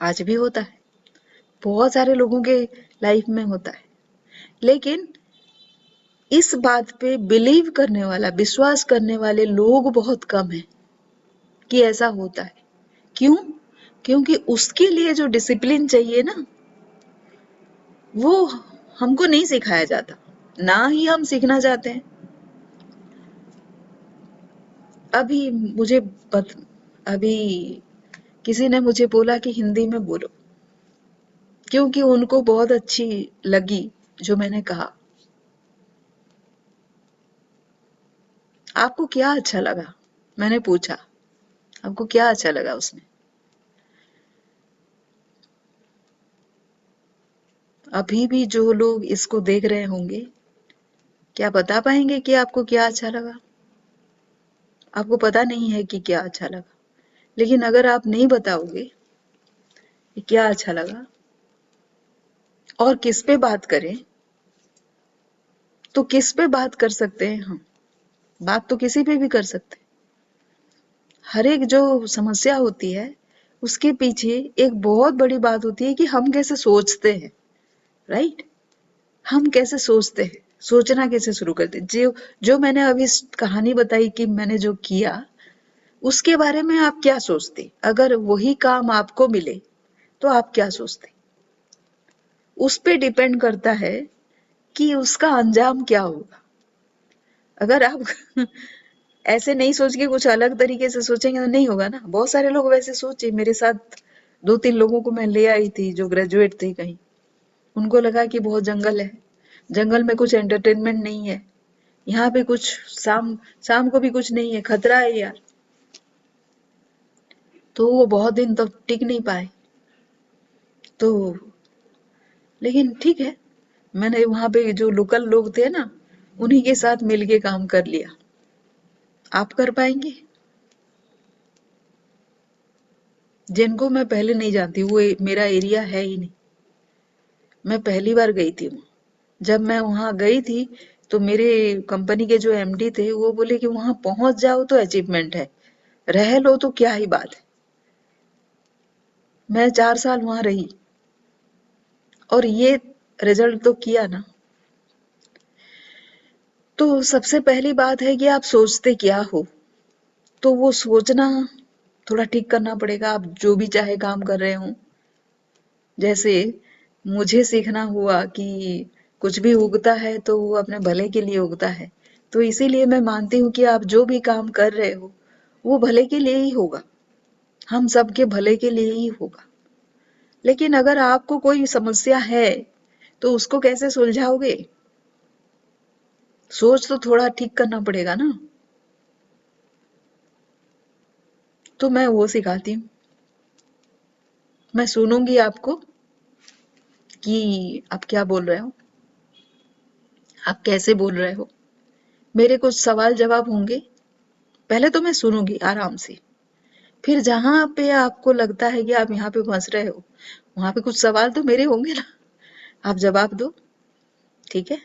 आज भी होता है, बहुत सारे लोगों के लाइफ में होता है। लेकिन इस बात पे बिलीव करने वाला, विश्वास करने वाले लोग बहुत कम हैं कि ऐसा होता है। क्यों? क्योंकि उसके लिए जो डिसिप्लिन चाहिए ना, वो हमको नहीं सिखाया जाता, ना ही हम सीखना चाहते हैं। अभी मुझे अभी किसी ने मुझे बोला कि हिंदी में बोलो, क्योंकि उनको बहुत अच्छी लगी जो मैंने कहा। आपको क्या अच्छा लगा? मैंने पूछा, आपको क्या अच्छा लगा उसमें? अभी भी जो लोग इसको देख रहे होंगे, क्या बता पाएंगे कि आपको क्या अच्छा लगा? आपको पता नहीं है कि क्या अच्छा लगा। लेकिन अगर आप नहीं बताओगे कि क्या अच्छा लगा और किस पे बात करें, तो किस पे बात कर सकते हैं हम? बात तो किसी पे भी कर सकते हैं। हर एक जो समस्या होती है, उसके पीछे एक बहुत बड़ी बात होती है कि हम कैसे सोचते हैं, राइट? हम कैसे सोचते हैं, सोचना कैसे शुरू करते हैं। जो जो मैंने अभी कहानी बताई कि मैंने जो किया, उसके बारे में आप क्या सोचते? अगर वही काम आपको मिले, तो आप क्या सोचते? उस पे डिपेंड करता है कि उसका अंजाम क्या होगा। अगर आप ऐसे नहीं सोच के कुछ अलग तरीके से सोचेंगे तो नहीं होगा ना। बहुत सारे लोग वैसे सोचे, मेरे साथ 2-3 लोगों को मैं ले आई थी जो ग्रेजुएट थे कहीं। उनको लगा कि बहुत जंगल है, जंगल में कुछ एंटरटेनमेंट नहीं है, यहाँ पे कुछ शाम शाम को भी कुछ नहीं है, खतरा है यार। तो वो बहुत दिन तक टिक नहीं पाए। तो लेकिन ठीक है, मैंने वहां पे जो लोकल लोग थे ना, उन्हीं के साथ मिलके काम कर लिया। आप कर पाएंगे? जिनको मैं पहले नहीं जानती, वो मेरा एरिया है ही नहीं, मैं पहली बार गई थी वहां। जब मैं वहां गई थी तो मेरे कंपनी के जो एमडी थे वो बोले कि वहां पहुंच जाओ तो अचीवमेंट है, रह लो तो क्या ही बात है। मैं 4 साल वहां रही और ये रिजल्ट तो किया ना। तो सबसे पहली बात है कि आप सोचते क्या हो, तो वो सोचना थोड़ा ठीक करना पड़ेगा। आप जो भी चाहे काम कर रहे हो, जैसे मुझे सीखना हुआ कि कुछ भी उगता है तो वो अपने भले के लिए उगता है। तो इसीलिए मैं मानती हूँ कि आप जो भी काम कर रहे हो, वो भले के लिए ही होगा, हम सबके भले के लिए ही होगा। लेकिन अगर आपको कोई समस्या है, तो उसको कैसे सुलझाओगे? सोच तो थोड़ा ठीक करना पड़ेगा ना। तो मैं वो सिखाती हूँ। मैं सुनूंगी आपको कि आप क्या बोल रहे हो, आप कैसे बोल रहे हो। मेरे कुछ सवाल जवाब होंगे, पहले तो मैं सुनूंगी आराम से। फिर जहां पे आपको लगता है कि आप यहाँ पे फंस रहे हो, वहां पे कुछ सवाल तो मेरे होंगे ना, आप जवाब दो, ठीक है?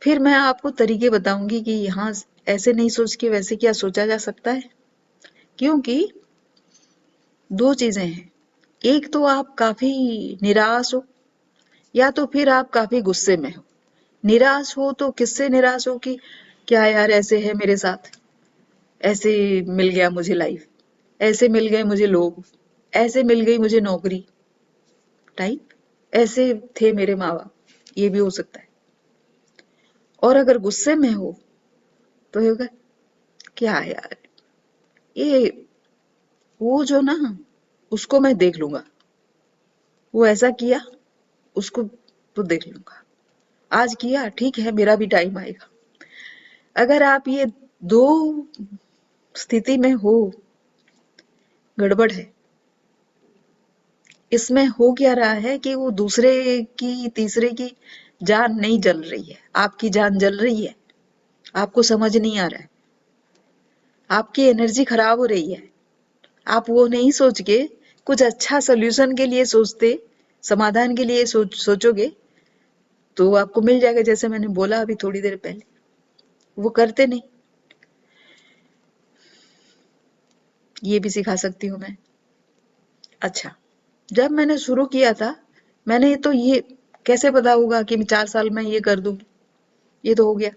फिर मैं आपको तरीके बताऊंगी कि यहाँ ऐसे नहीं सोच के वैसे क्या सोचा जा सकता है। क्योंकि दो चीजें हैं, एक तो आप काफी निराश हो, या तो फिर आप काफी गुस्से में हो। निराश हो तो किससे निराश हो कि क्या यार ऐसे है मेरे साथ, ऐसे मिल गया मुझे लाइफ, ऐसे मिल गए मुझे लोग, ऐसे मिल गई मुझे नौकरी, टाइप, ऐसे थे मेरे माँ बाप, ये भी हो सकता है। और अगर गुस्से में हो तो ये होगा, क्या यार ये, वो जो ना, उसको मैं देख लूंगा, वो ऐसा किया, उसको तो देख लूंगा, आज किया ठीक है, मेरा भी टाइम आएगा। अगर आप ये दो स्थिति में हो, गड़बड़ है। इसमें हो क्या रहा है कि वो दूसरे की, तीसरे की जान नहीं जल रही है, आपकी जान जल रही है। आपको समझ नहीं आ रहा है, आपकी एनर्जी खराब हो रही है, आप वो नहीं सोच के कुछ अच्छा सोल्यूशन के लिए सोचते, समाधान के लिए सोचोगे तो आपको मिल जाएगा, जैसे मैंने बोला अभी थोड़ी देर पहले। वो करते नहीं। ये भी सिखा सकती हूँ मैं। अच्छा, जब मैंने शुरू किया था, मैंने तो ये कैसे पता होगा कि मैं 4 साल में ये कर दूंगी, ये तो हो गया।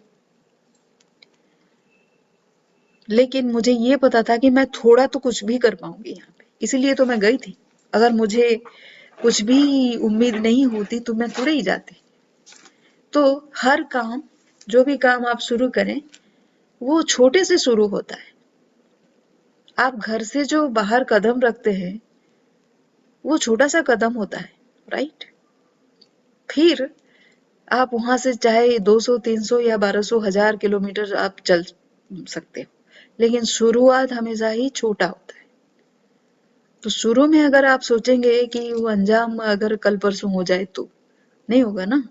लेकिन मुझे ये पता था कि मैं थोड़ा तो कुछ भी कर पाऊंगी यहाँ पे, इसीलिए तो मैं गई थी। अगर मुझे कुछ भी उम्मीद नहीं होती तो मैं थोड़े ही जाती। तो हर काम, जो भी काम आप शुरू करें, वो छोटे से शुरू होता है। आप घर से जो बाहर कदम रखते हैं, वो छोटा सा कदम होता है, राइट? फिर आप वहां से चाहे 200, 300 या 1200, 1000 किलोमीटर आप चल सकते हो, लेकिन शुरुआत हमेशा ही छोटा होता है। तो शुरू में अगर आप सोचेंगे कि वो अंजाम अगर कल परसों हो जाए तो नहीं होगा ना।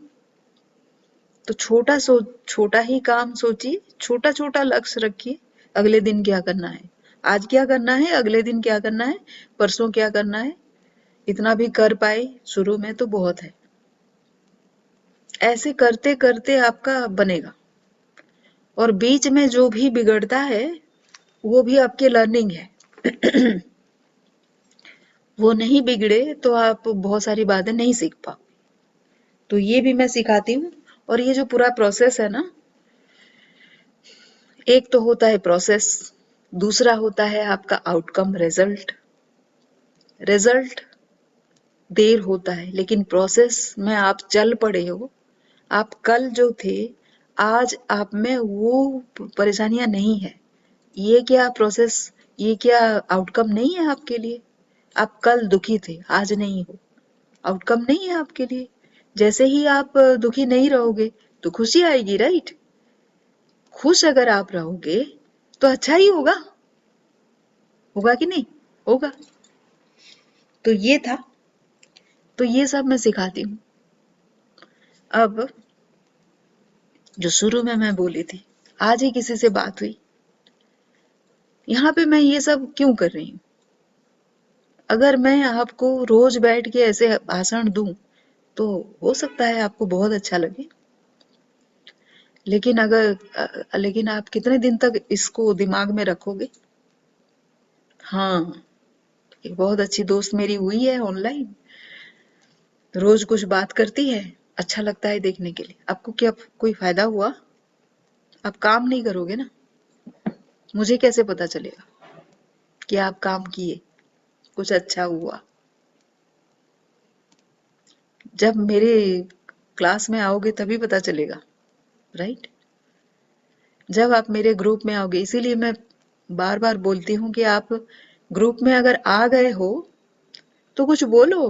तो छोटा ही काम सोचिए, छोटा छोटा लक्ष्य रखिए। अगले दिन क्या करना है, आज क्या करना है, अगले दिन क्या करना है, परसों क्या करना है। इतना भी कर पाए शुरू में तो बहुत है। ऐसे करते करते आपका बनेगा। और बीच में जो भी बिगड़ता है वो भी आपकी लर्निंग है। वो नहीं बिगड़े तो आप बहुत सारी बातें नहीं सीख पाओ। तो ये भी मैं सिखाती हूँ। और ये जो पूरा प्रोसेस है ना, एक तो होता है प्रोसेस, दूसरा होता है आपका आउटकम, रिजल्ट। रिजल्ट देर होता है, लेकिन प्रोसेस में आप चल पड़े हो। आप कल जो थे, आज आप में वो परेशानियां नहीं है। ये क्या प्रोसेस, ये क्या आउटकम नहीं है आपके लिए? आप कल दुखी थे, आज नहीं हो, आउटकम नहीं है आपके लिए। जैसे ही आप दुखी नहीं रहोगे तो खुशी आएगी, राइट? खुश अगर आप रहोगे तो अच्छा ही होगा। होगा कि नहीं? होगा। तो ये था। तो ये सब मैं सिखाती हूँ। अब जो शुरू में मैं बोली थी, आज ही किसी से बात हुई, यहाँ पे मैं ये सब क्यों कर रही हूँ? अगर मैं आपको रोज बैठ के ऐसे भाषण दूं तो हो सकता है आपको बहुत अच्छा लगे। लेकिन आप कितने दिन तक इसको दिमाग में रखोगे? हाँ, एक बहुत अच्छी दोस्त मेरी हुई है ऑनलाइन, रोज कुछ बात करती है, अच्छा लगता है देखने के लिए। आपको क्या कोई फायदा हुआ? आप काम नहीं करोगे ना। मुझे कैसे पता चलेगा कि आप काम किए, कुछ अच्छा हुआ? जब मेरे क्लास में आओगे तभी पता चलेगा, राइट? जब आप मेरे ग्रुप में आओगे, इसीलिए मैं बार बार बोलती हूँ कि आप ग्रुप में अगर आ गए हो तो कुछ बोलो।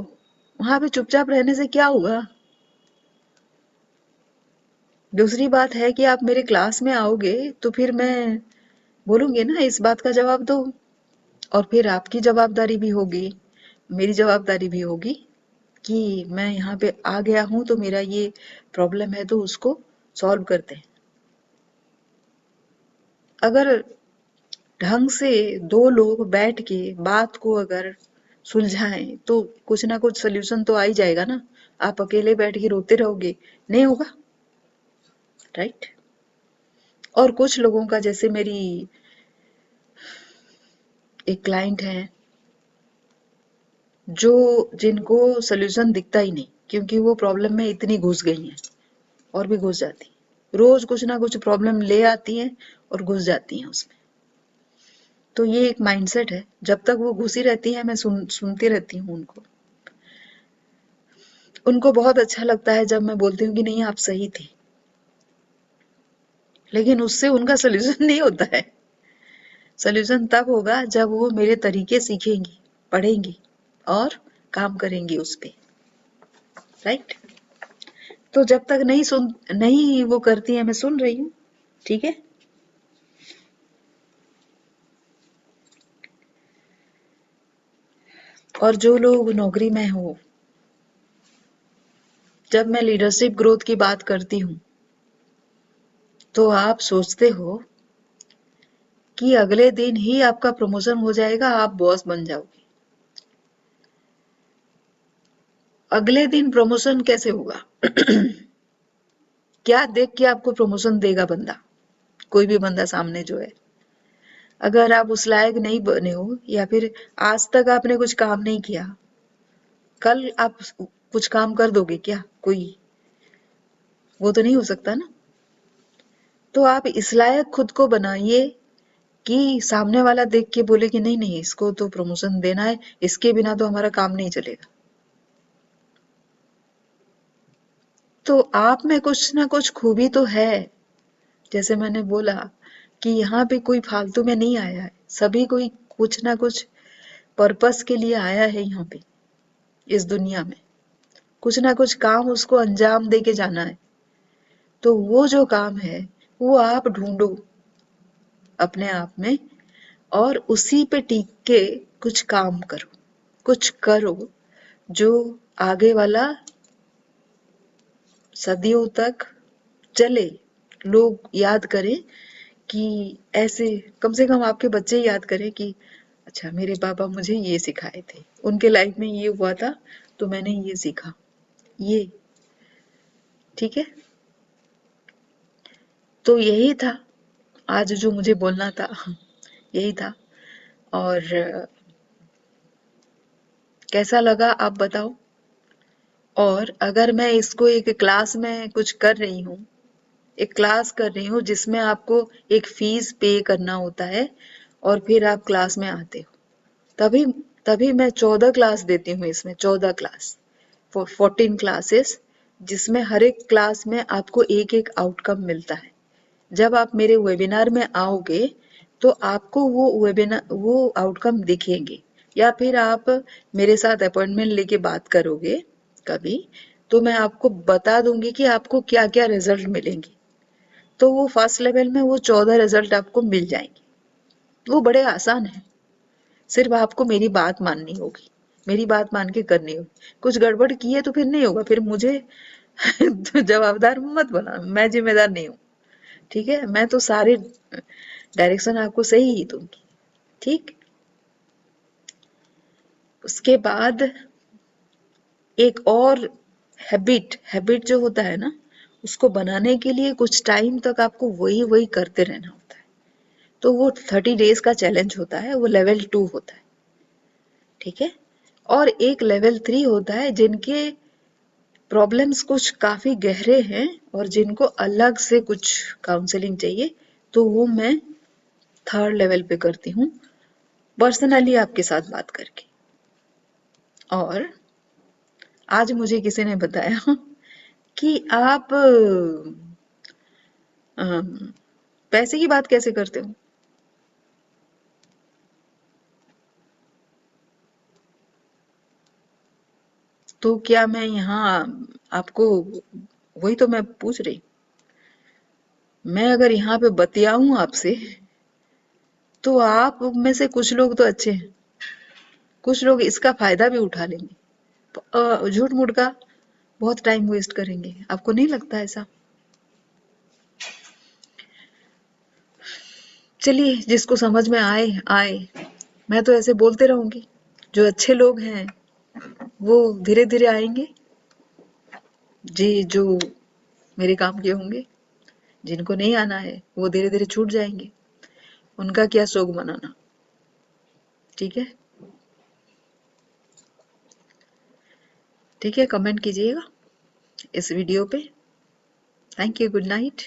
वहां पे चुपचाप रहने से क्या होगा? दूसरी बात है कि आप मेरे क्लास में आओगे तो फिर मैं बोलूंगी ना, इस बात का जवाब दो। और फिर आपकी जवाबदारी भी होगी, मेरी जवाबदारी भी होगी कि मैं यहाँ पे आ गया हूं तो मेरा ये प्रॉब्लम है तो उसको सॉल्व करते हैं। अगर ढंग से दो लोग बैठ के बात को अगर सुलझाएं तो कुछ ना कुछ सोल्यूशन तो आ ही जाएगा ना। आप अकेले बैठ के रोते रहोगे, नहीं होगा, राइट? और कुछ लोगों का, जैसे मेरी एक क्लाइंट है जो जिनको सोल्यूशन दिखता ही नहीं, क्योंकि वो प्रॉब्लम में इतनी घुस गई हैं और भी घुस जाती, रोज कुछ ना कुछ प्रॉब्लम ले आती हैं और घुस जाती हैं उसमें। तो ये एक माइंडसेट है, जब तक वो घुसी रहती है मैं सुनती रहती हूँ उनको। उनको बहुत अच्छा लगता है जब मैं बोलती हूँ कि नहीं आप सही थे, लेकिन उससे उनका सोल्यूशन नहीं होता है। सोल्यूशन तब होगा जब वो मेरे तरीके सीखेंगी, पढ़ेंगी और काम करेंगी उस पे, राइट? तो जब तक नहीं वो करती है, मैं सुन रही हूँ, ठीक है? और जो लोग नौकरी में हो, जब मैं लीडरशिप ग्रोथ की बात करती हूँ तो आप सोचते हो कि अगले दिन ही आपका प्रमोशन हो जाएगा, आप बॉस बन जाओगे। अगले दिन प्रमोशन कैसे होगा? क्या देख के आपको प्रमोशन देगा बंदा? कोई भी बंदा सामने जो है, अगर आप उस लायक नहीं बने हो या फिर आज तक आपने कुछ काम नहीं किया, कल आप कुछ काम कर दोगे क्या? कोई, वो तो नहीं हो सकता ना। तो आप इस लायक खुद को बनाइए कि सामने वाला देख के बोले कि नहीं नहीं, इसको तो प्रमोशन देना है, इसके बिना तो हमारा काम नहीं चलेगा। तो आप में कुछ ना कुछ खूबी तो है। जैसे मैंने बोला कि यहाँ पे कोई फालतू में नहीं आया है, सभी कोई कुछ ना कुछ पर्पस के लिए आया है यहाँ पे, इस दुनिया में कुछ ना कुछ काम उसको अंजाम दे के जाना है। तो वो जो काम है वो आप ढूंढो अपने आप में, और उसी पे टिक के कुछ काम करो, कुछ करो जो आगे वाला सदियों तक चले, लोग याद करें कि ऐसे, कम से कम आपके बच्चे याद करें कि अच्छा मेरे पापा मुझे ये सिखाए थे, उनके लाइफ में ये हुआ था तो मैंने ये सीखा, ये ठीक है। तो यही था आज जो मुझे बोलना था, यही था। और कैसा लगा आप बताओ। और अगर मैं इसको एक क्लास में कुछ कर रही हूँ, एक क्लास कर रही हूँ जिसमें आपको एक फीस पे करना होता है और फिर आप क्लास में आते हो, तभी तभी मैं 14 क्लास देती हूँ इसमें, 14 क्लास, 14 क्लासेस, जिसमें हर एक क्लास में आपको एक एक आउटकम मिलता है। जब आप मेरे वेबिनार में आओगे तो आपको वो वेबिनार, वो आउटकम दिखेंगे, या फिर आप मेरे साथ अपॉइंटमेंट लेके बात करोगे कभी, तो मैं आपको बता दूंगी कि आपको क्या क्या रिजल्ट मिलेंगे। तो वो फर्स्ट लेवल में वो 14 रिजल्ट आपको मिल जाएंगे। वो बड़े आसान है, सिर्फ आपको मेरी बात माननी होगी, मेरी बात मान के करनी होगी। कुछ गड़बड़ की है तो फिर नहीं होगा, फिर मुझे तो जवाबदार मत बना, मैं जिम्मेदार नहीं हूँ, ठीक है। मैं तो सारे डायरेक्शन आपको सही ही दूंगी, ठीक। उसके बाद एक और हैबिट, हैबिट जो होता है ना, उसको बनाने के लिए कुछ टाइम तक आपको वही वही करते रहना होता है। तो वो 30 डेज का चैलेंज होता है, वो लेवल 2 होता है, ठीक है। और एक लेवल 3 होता है जिनके प्रॉब्लम्स कुछ काफी गहरे हैं और जिनको अलग से कुछ काउंसलिंग चाहिए, तो वो मैं थर्ड लेवल पे करती हूँ, पर्सनली आपके साथ बात करके। और आज मुझे किसी ने बताया कि आप पैसे की बात कैसे करते हो। तो क्या मैं यहाँ आपको, वही तो मैं पूछ रही, मैं अगर यहाँ पे बतियाऊं आपसे तो आप में से कुछ लोग तो अच्छे हैं, कुछ लोग इसका फायदा भी उठा लेंगे, झूठ मूठ का बहुत टाइम वेस्ट करेंगे। आपको नहीं लगता ऐसा? चलिए, जिसको समझ में आए आए, मैं तो ऐसे बोलते रहूंगी। जो अच्छे लोग हैं वो धीरे धीरे आएंगे, जी, जो मेरे काम के होंगे। जिनको नहीं आना है वो धीरे धीरे छूट जाएंगे, उनका क्या शोक मनाना, ठीक है। ठीक है, कमेंट कीजिएगा इस वीडियो पे। Thank you, good night.